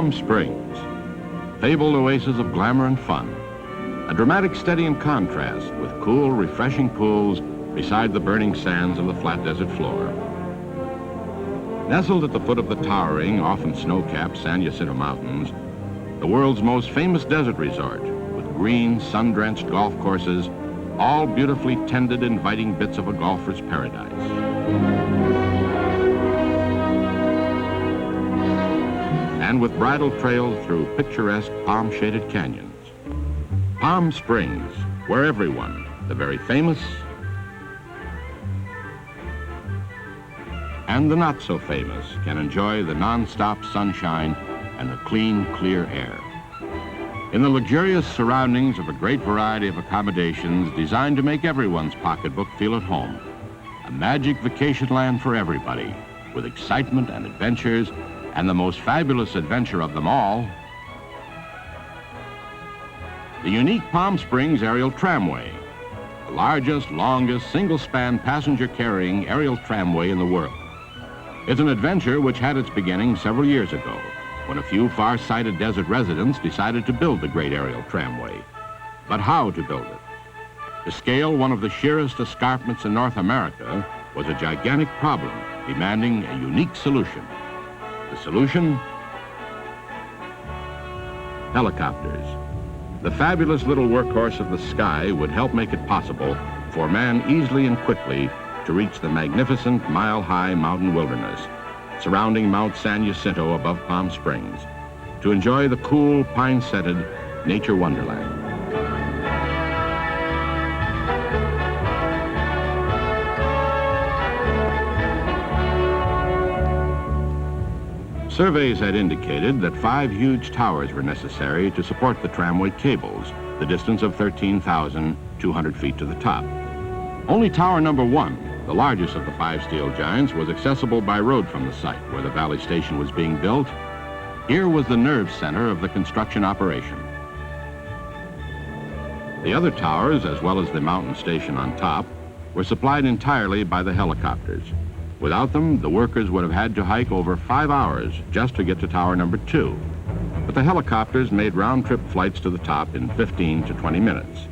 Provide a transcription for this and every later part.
Palm Springs, fabled oasis of glamour and fun. A dramatic study in contrast with cool, refreshing pools beside the burning sands of the flat desert floor. Nestled at the foot of the towering, often snow-capped San Jacinto Mountains, the world's most famous desert resort with green, sun-drenched golf courses, all beautifully tended, inviting bits of a golfer's paradise. And with bridle trails through picturesque palm-shaded canyons. Palm Springs, where everyone, the very famous and the not-so-famous, can enjoy the non-stop sunshine and the clean, clear air. In the luxurious surroundings of a great variety of accommodations designed to make everyone's pocketbook feel at home. A magic vacation land for everybody, with excitement and adventures, and the most fabulous adventure of them all, the unique Palm Springs Aerial Tramway, the largest, longest, single-span passenger-carrying aerial tramway in the world. It's an adventure which had its beginning several years ago, when a few far-sighted desert residents decided to build the great aerial tramway. But how to build it? To scale one of the sheerest escarpments in North America was a gigantic problem, demanding a unique solution. The solution? Helicopters. The fabulous little workhorse of the sky would help make it possible for man easily and quickly to reach the magnificent mile-high mountain wilderness surrounding Mount San Jacinto above Palm Springs, to enjoy the cool, pine-scented nature wonderland. Surveys had indicated that 5 huge towers were necessary to support the tramway cables, the distance of 13,200 feet to the top. Only tower number 1, the largest of the 5 steel giants, was accessible by road from the site where the Valley Station was being built. Here was the nerve center of the construction operation. The other towers, as well as the mountain station on top, were supplied entirely by the helicopters. Without them, the workers would have had to hike over 5 hours just to get to tower number 2. But the helicopters made round-trip flights to the top in 15 to 20 minutes.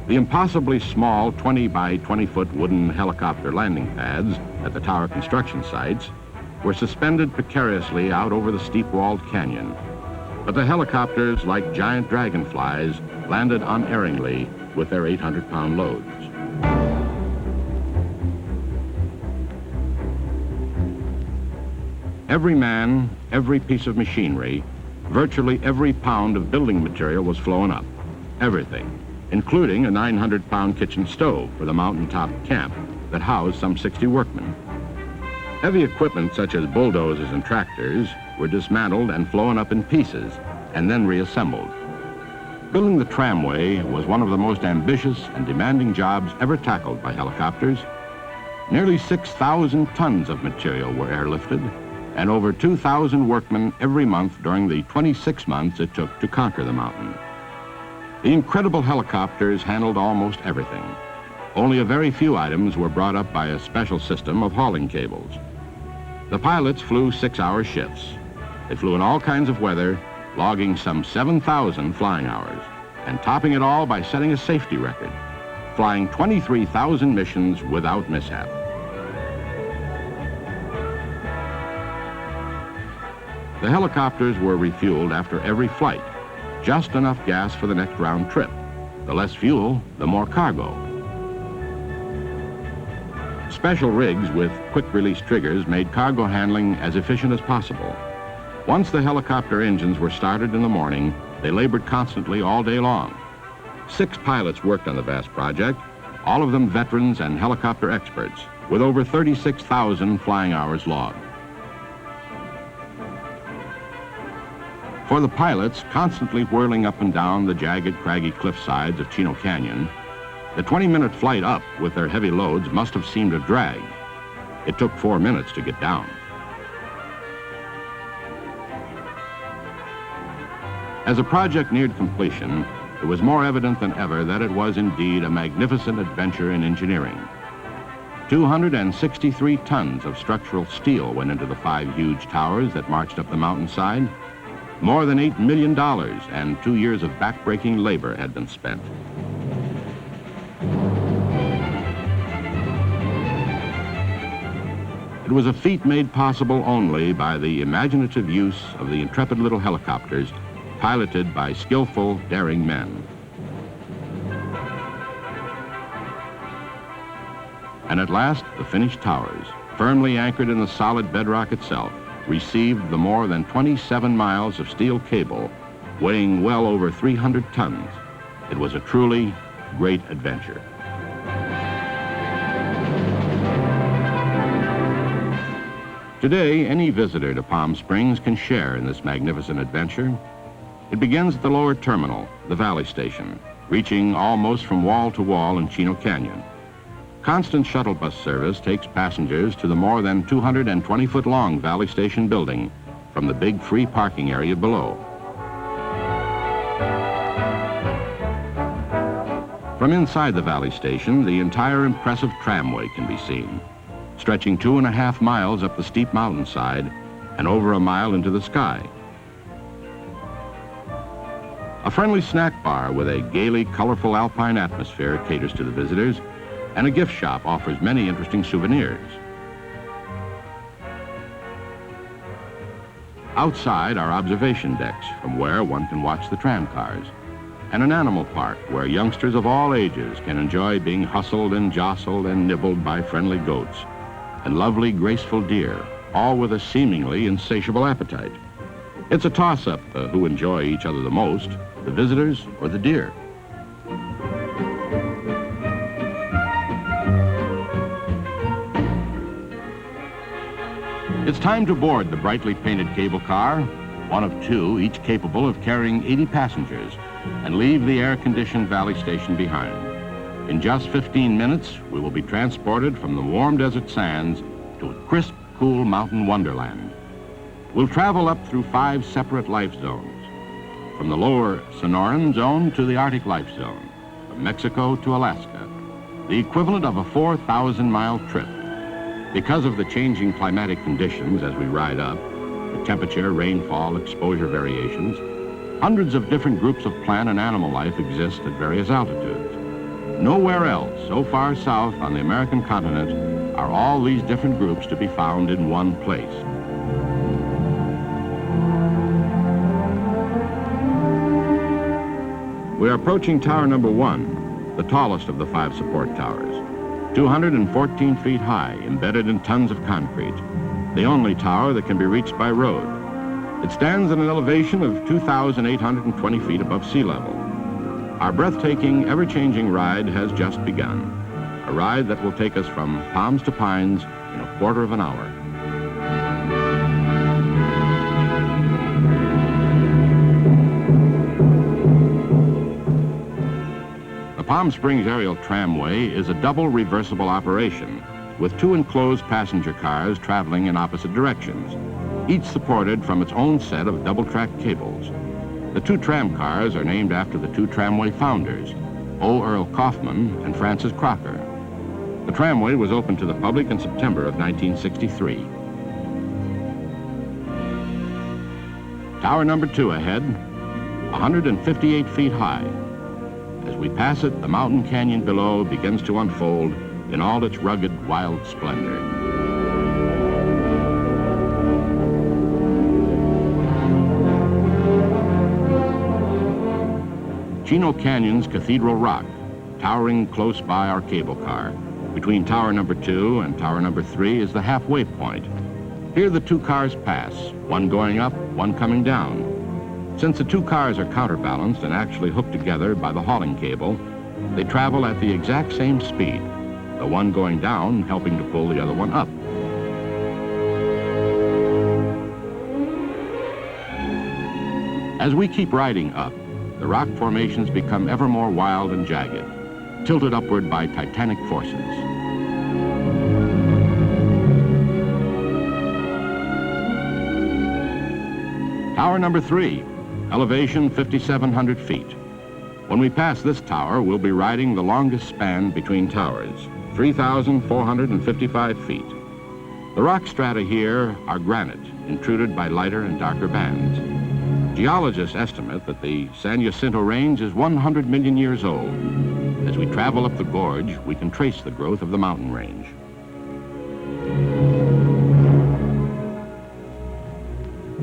The impossibly small 20 by 20-foot wooden helicopter landing pads at the tower construction sites were suspended precariously out over the steep-walled canyon. But the helicopters, like giant dragonflies, landed unerringly with their 800-pound loads. Every man, every piece of machinery, virtually every pound of building material was flown up. Everything, including a 900-pound kitchen stove for the mountaintop camp that housed some 60 workmen. Heavy equipment such as bulldozers and tractors were dismantled and flown up in pieces and then reassembled. Building the tramway was one of the most ambitious and demanding jobs ever tackled by helicopters. Nearly 6,000 tons of material were airlifted, and over 2,000 workmen every month during the 26 months it took to conquer the mountain. The incredible helicopters handled almost everything. Only a very few items were brought up by a special system of hauling cables. The pilots flew 6-hour shifts. They flew in all kinds of weather, logging some 7,000 flying hours, and topping it all by setting a safety record, flying 23,000 missions without mishap. The helicopters were refueled after every flight, just enough gas for the next round trip. The less fuel, the more cargo. Special rigs with quick-release triggers made cargo handling as efficient as possible. Once the helicopter engines were started in the morning, they labored constantly all day long. 6 pilots worked on the vast project, all of them veterans and helicopter experts, with over 36,000 flying hours logged. For the pilots, constantly whirling up and down the jagged, craggy cliff sides of Chino Canyon, the 20-minute flight up with their heavy loads must have seemed a drag. It took 4 minutes to get down. As the project neared completion, it was more evident than ever that it was indeed a magnificent adventure in engineering. 263 tons of structural steel went into the 5 huge towers that marched up the mountainside. More than $8 million and 2 years of backbreaking labor had been spent. It was a feat made possible only by the imaginative use of the intrepid little helicopters piloted by skillful, daring men. And at last, the finished towers, firmly anchored in the solid bedrock itself, received the more than 27 miles of steel cable, weighing well over 300 tons. It was a truly great adventure. Today, any visitor to Palm Springs can share in this magnificent adventure. It begins at the lower terminal, the Valley Station, reaching almost from wall to wall in Chino Canyon. Constant shuttle bus service takes passengers to the more than 220-foot-long Valley Station building from the big free parking area below. From inside the Valley Station, the entire impressive tramway can be seen, stretching 2.5 miles up the steep mountainside and over a mile into the sky. A friendly snack bar with a gaily colorful alpine atmosphere caters to the visitors, and a gift shop offers many interesting souvenirs. Outside are observation decks from where one can watch the tram cars, and an animal park where youngsters of all ages can enjoy being hustled and jostled and nibbled by friendly goats and lovely, graceful deer, all with a seemingly insatiable appetite. It's a toss-up who enjoy each other the most, the visitors or the deer. It's time to board the brightly painted cable car, one of two, each capable of carrying 80 passengers, and leave the air-conditioned Valley Station behind. In just 15 minutes, we will be transported from the warm desert sands to a crisp, cool mountain wonderland. We'll travel up through 5 separate life zones, from the lower Sonoran zone to the Arctic life zone, from Mexico to Alaska, the equivalent of a 4,000-mile trip. Because of the changing climatic conditions as we ride up, the temperature, rainfall, exposure variations, hundreds of different groups of plant and animal life exist at various altitudes. Nowhere else so far south on the American continent are all these different groups to be found in one place. We are approaching tower number 1, the tallest of the 5 support towers. 214 feet high, embedded in tons of concrete, the only tower that can be reached by road. It stands at an elevation of 2,820 feet above sea level. Our breathtaking, ever-changing ride has just begun, a ride that will take us from Palms to Pines in a quarter of an hour. The Palm Springs Aerial Tramway is a double reversible operation with 2 enclosed passenger cars traveling in opposite directions, each supported from its own set of double-track cables. The 2 tram cars are named after the 2 tramway founders, O. Earl Kaufman and Francis Crocker. The tramway was opened to the public in September of 1963. Tower number 2 ahead, 158 feet high. As we pass it, the mountain canyon below begins to unfold in all its rugged, wild splendor. Chino Canyon's Cathedral Rock, towering close by our cable car. Between tower number 2 and tower number 3 is the halfway point. Here the 2 cars pass, one going up, one coming down. Since the 2 cars are counterbalanced and actually hooked together by the hauling cable, they travel at the exact same speed, the one going down helping to pull the other one up. As we keep riding up, the rock formations become ever more wild and jagged, tilted upward by titanic forces. Tower number 3, elevation 5,700 feet. When we pass this tower, we'll be riding the longest span between towers, 3,455 feet. The rock strata here are granite, intruded by lighter and darker bands. Geologists estimate that the San Jacinto Range is 100 million years old. As we travel up the gorge, we can trace the growth of the mountain range.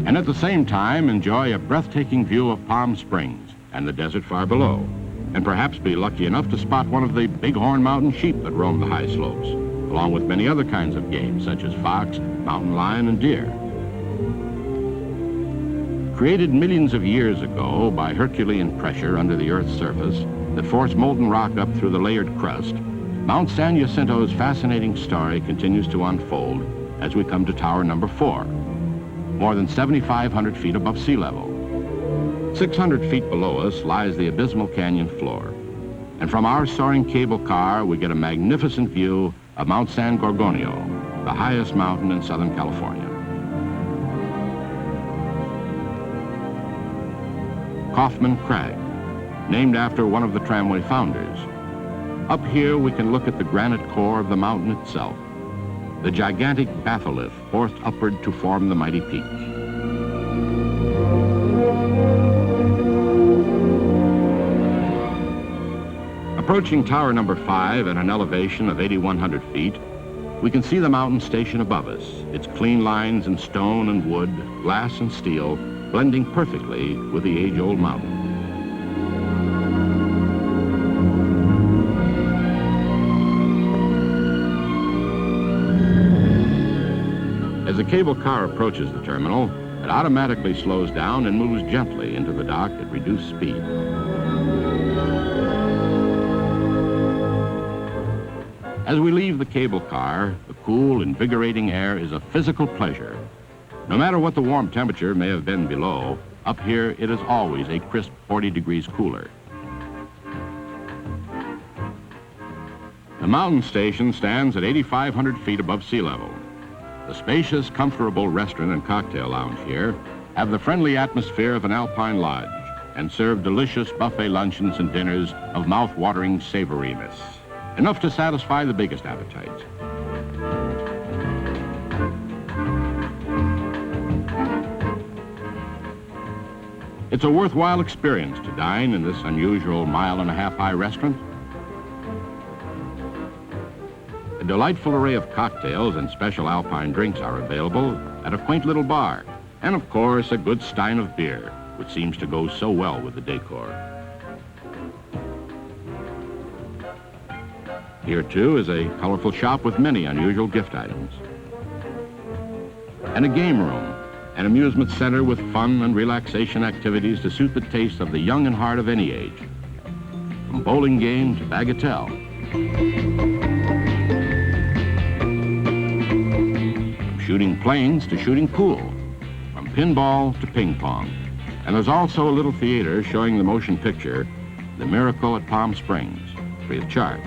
And at the same time, enjoy a breathtaking view of Palm Springs and the desert far below, and perhaps be lucky enough to spot one of the bighorn mountain sheep that roam the high slopes, along with many other kinds of game, such as fox, mountain lion, and deer. Created millions of years ago by Herculean pressure under the Earth's surface that forced molten rock up through the layered crust, Mount San Jacinto's fascinating story continues to unfold as we come to Tower number 4, more than 7,500 feet above sea level. 600 feet below us lies the abysmal canyon floor, and from our soaring cable car we get a magnificent view of Mount San Gorgonio, the highest mountain in Southern California. Kaufman Crag, named after one of the Tramway founders. Up here we can look at the granite core of the mountain itself, the gigantic batholith forced upward to form the mighty peak. Approaching Tower number 5 at an elevation of 8,100 feet, we can see the mountain station above us, its clean lines in stone and wood, glass and steel, blending perfectly with the age-old mountain. As the cable car approaches the terminal, it automatically slows down and moves gently into the dock at reduced speed. As we leave the cable car, the cool, invigorating air is a physical pleasure. No matter what the warm temperature may have been below, up here it is always a crisp 40 degrees cooler. The mountain station stands at 8,500 feet above sea level. The spacious, comfortable restaurant and cocktail lounge here have the friendly atmosphere of an alpine lodge and serve delicious buffet luncheons and dinners of mouth-watering savoriness, enough to satisfy the biggest appetites. It's a worthwhile experience to dine in this unusual mile-and-a-half-high restaurant. A delightful array of cocktails and special alpine drinks are available at a quaint little bar, and of course a good stein of beer, which seems to go so well with the decor. Here too is a colorful shop with many unusual gift items, and a game room, an amusement center with fun and relaxation activities to suit the taste of the young and heart of any age, from bowling game to bagatelle. From shooting planes to shooting pool, from pinball to ping pong. And there's also a little theater showing the motion picture, The Miracle at Palm Springs, free of charge.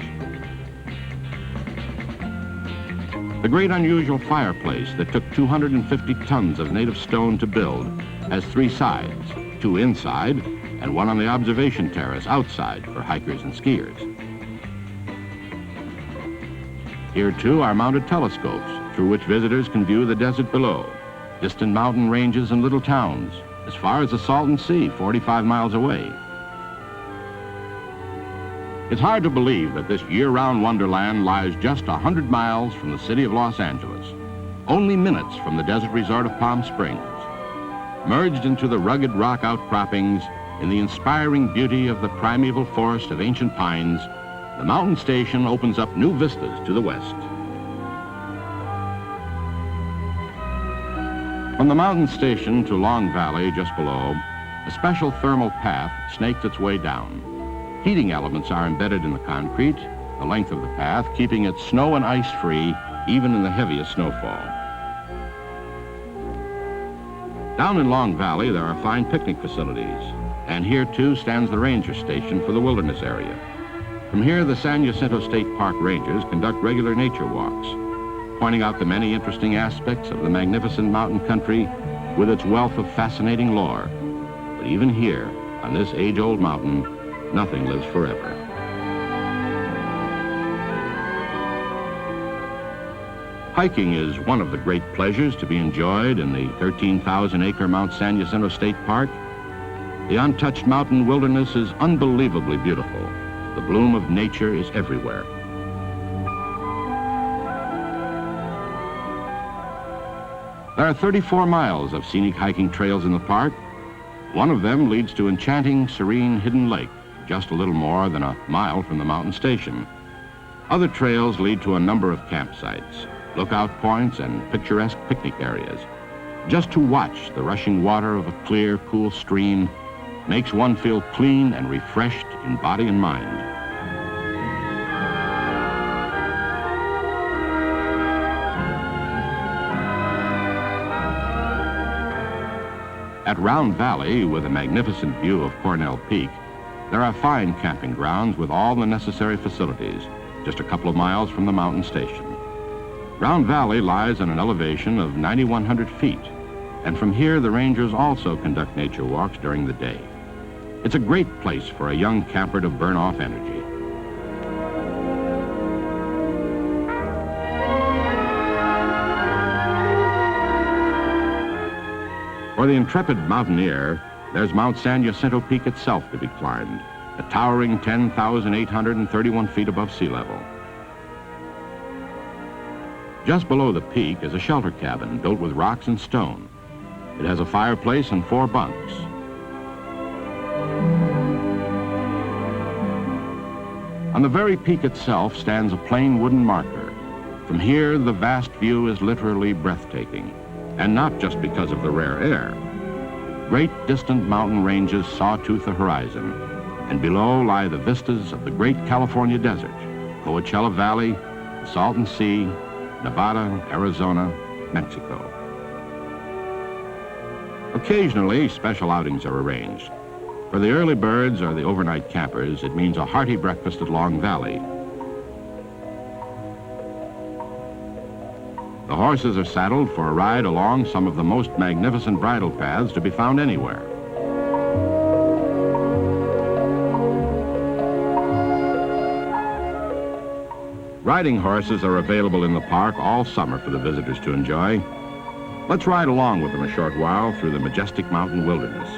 The great unusual fireplace that took 250 tons of native stone to build has 3 sides, 2 inside and 1 on the observation terrace outside for hikers and skiers. Here too are mounted telescopes through which visitors can view the desert below, distant mountain ranges and little towns, as far as the Salton Sea, 45 miles away. It's hard to believe that this year-round wonderland lies just 100 miles from the city of Los Angeles, only minutes from the desert resort of Palm Springs. Merged into the rugged rock outcroppings in the inspiring beauty of the primeval forest of ancient pines, the mountain station opens up new vistas to the west. From the mountain station to Long Valley just below, a special thermal path snakes its way down. Heating elements are embedded in the concrete, the length of the path keeping it snow and ice free even in the heaviest snowfall. Down in Long Valley there are fine picnic facilities, and here too stands the ranger station for the wilderness area. From here the San Jacinto State Park Rangers conduct regular nature walks, pointing out the many interesting aspects of the magnificent mountain country with its wealth of fascinating lore. But even here, on this age-old mountain, nothing lives forever. Hiking is one of the great pleasures to be enjoyed in the 13,000-acre Mount San Jacinto State Park, The untouched mountain wilderness is unbelievably beautiful. The bloom of nature is everywhere. There are 34 miles of scenic hiking trails in the park. One of them leads to enchanting, serene Hidden Lake, just a little more than a mile from the mountain station. Other trails lead to a number of campsites, lookout points, and picturesque picnic areas. Just to watch the rushing water of a clear, cool stream makes one feel clean and refreshed in body and mind. At Round Valley, with a magnificent view of Cornell Peak, there are fine camping grounds with all the necessary facilities, just a couple of miles from the mountain station. Round Valley lies on an elevation of 9,100 feet, and from here the rangers also conduct nature walks during the day. It's a great place for a young camper to burn off energy. For the intrepid mountaineer, there's Mount San Jacinto Peak itself to be climbed, a towering 10,831 feet above sea level. Just below the peak is a shelter cabin built with rocks and stone. It has a fireplace and 4 bunks. On the very peak itself stands a plain wooden marker. From here, the vast view is literally breathtaking, and not just because of the rare air. Great distant mountain ranges sawtooth the horizon, and below lie the vistas of the great California desert, Coachella Valley, the Salton Sea, Nevada, Arizona, Mexico. Occasionally, special outings are arranged. For the early birds or the overnight campers, it means a hearty breakfast at Long Valley. The horses are saddled for a ride along some of the most magnificent bridle paths to be found anywhere. Riding horses are available in the park all summer for the visitors to enjoy. Let's ride along with them a short while through the majestic mountain wilderness.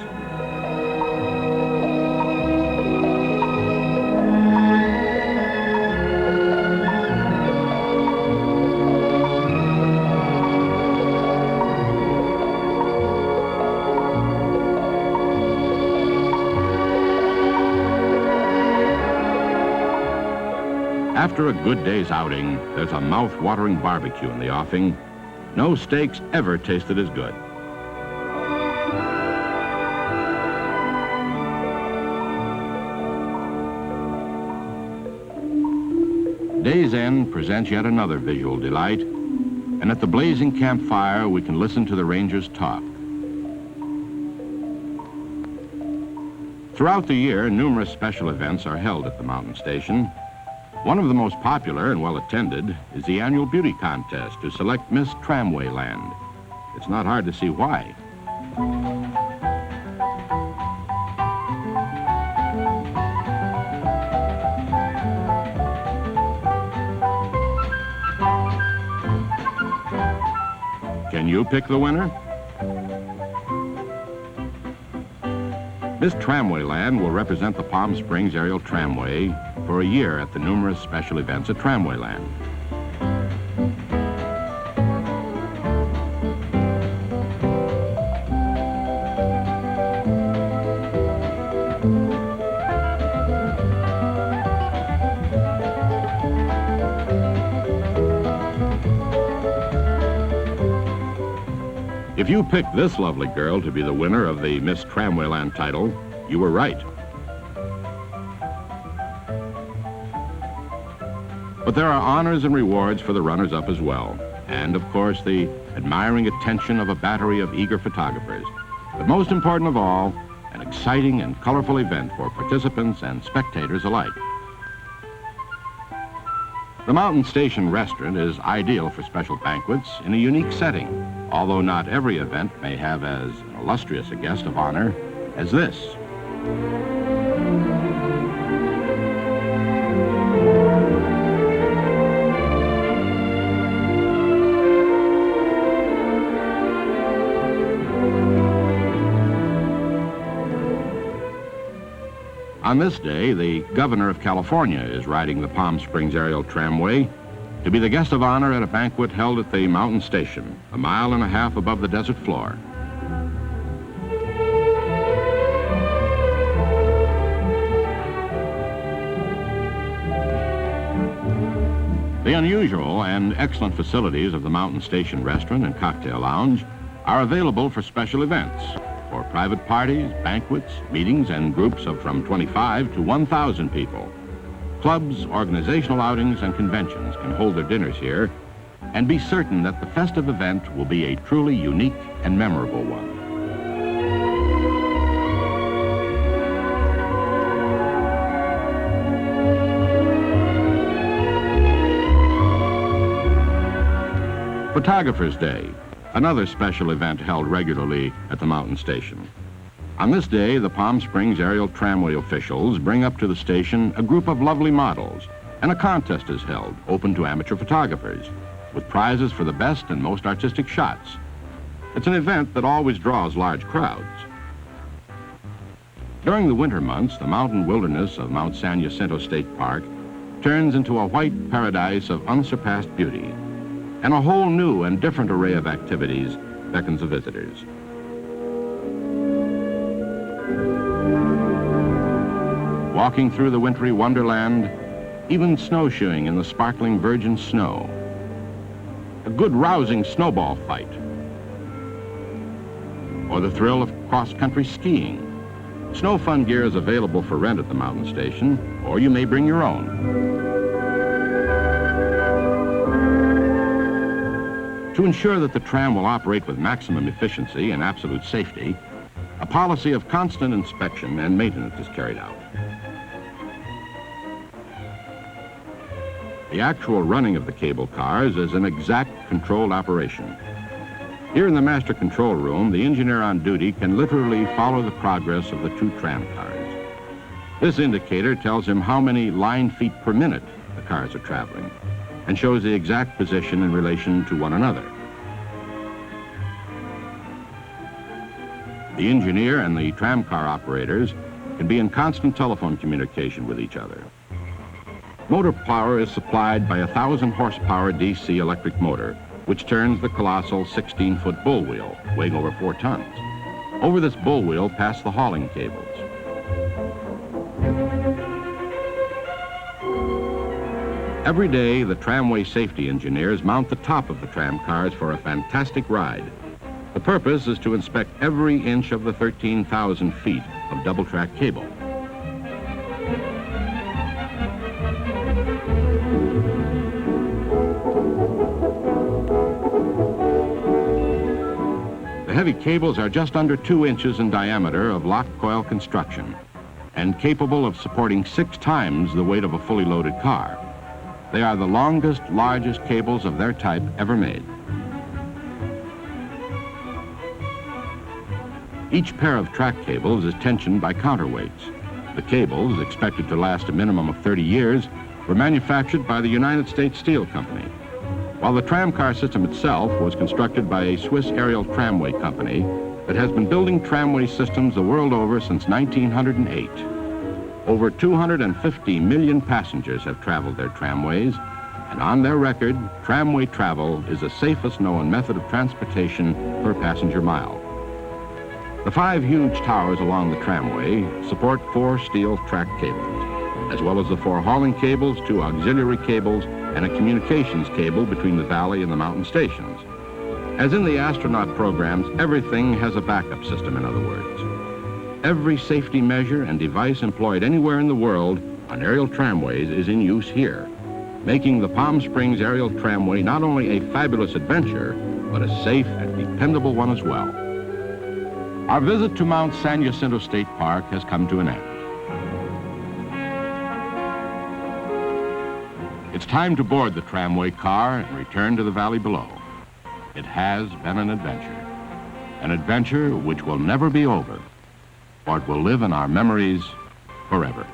After a good day's outing, there's a mouth-watering barbecue in the offing. No steaks ever tasted as good. Day's End presents yet another visual delight, and at the blazing campfire we can listen to the rangers talk. Throughout the year, numerous special events are held at the mountain station. One of the most popular and well-attended is the annual beauty contest to select Miss Tramway Land. It's not hard to see why. Can you pick the winner? Miss Tramway Land will represent the Palm Springs Aerial Tramway for a year at the numerous special events at Tramway Land. If you picked this lovely girl to be the winner of the Miss Tramway Land title, you were right. But there are honors and rewards for the runners-up as well, and of course the admiring attention of a battery of eager photographers. But most important of all, an exciting and colorful event for participants and spectators alike. The Mountain Station Restaurant is ideal for special banquets in a unique setting, although not every event may have as illustrious a guest of honor as this. On this day, the governor of California is riding the Palm Springs aerial tramway to be the guest of honor at a banquet held at the mountain station, a mile and a half above the desert floor. The unusual and excellent facilities of the Mountain Station Restaurant and Cocktail Lounge are available for special events, for private parties, banquets, meetings, and groups of from 25 to 1,000 people. Clubs, organizational outings, and conventions can hold their dinners here and be certain that the festive event will be a truly unique and memorable one. Photographer's Day, another special event held regularly at the mountain station. On this day, the Palm Springs aerial tramway officials bring up to the station a group of lovely models, and a contest is held, open to amateur photographers, with prizes for the best and most artistic shots. It's an event that always draws large crowds. During the winter months, the mountain wilderness of Mount San Jacinto State Park turns into a white paradise of unsurpassed beauty, and a whole new and different array of activities beckons the visitors. Walking through the wintry wonderland, even snowshoeing in the sparkling virgin snow, a good rousing snowball fight, or the thrill of cross-country skiing. Snow fun gear is available for rent at the mountain station, or you may bring your own. To ensure that the tram will operate with maximum efficiency and absolute safety, a policy of constant inspection and maintenance is carried out. The actual running of the cable cars is an exact controlled operation. Here in the master control room, the engineer on duty can literally follow the progress of the two tram cars. This indicator tells him how many line feet per minute the cars are traveling, and shows the exact position in relation to one another. The engineer and the tram car operators can be in constant telephone communication with each other. Motor power is supplied by a 1,000 horsepower DC electric motor, which turns the colossal 16-foot bull wheel, weighing over 4 tons. Over this bull wheel pass the hauling cables. Every day, the tramway safety engineers mount the top of the tram cars for a fantastic ride. The purpose is to inspect every inch of the 13,000 feet of double-track cable. The heavy cables are just under 2 inches in diameter of locked coil construction and capable of supporting 6 times the weight of a fully loaded car. They are the longest, largest cables of their type ever made. Each pair of track cables is tensioned by counterweights. The cables, expected to last a minimum of 30 years, were manufactured by the United States Steel Company, while the tramcar system itself was constructed by a Swiss aerial tramway company that has been building tramway systems the world over since 1908. Over 250 million passengers have traveled their tramways, and on their record, tramway travel is the safest known method of transportation per passenger mile. The 5 huge towers along the tramway support 4 steel track cables, as well as the 4 hauling cables, 2 auxiliary cables, and a communications cable between the valley and the mountain stations. As in the astronaut programs, everything has a backup system, in other words. Every safety measure and device employed anywhere in the world on aerial tramways is in use here, making the Palm Springs aerial tramway not only a fabulous adventure, but a safe and dependable one as well. Our visit to Mount San Jacinto State Park has come to an end. It's time to board the tramway car and return to the valley below. It has been an adventure which will never be over, for it will live in our memories forever.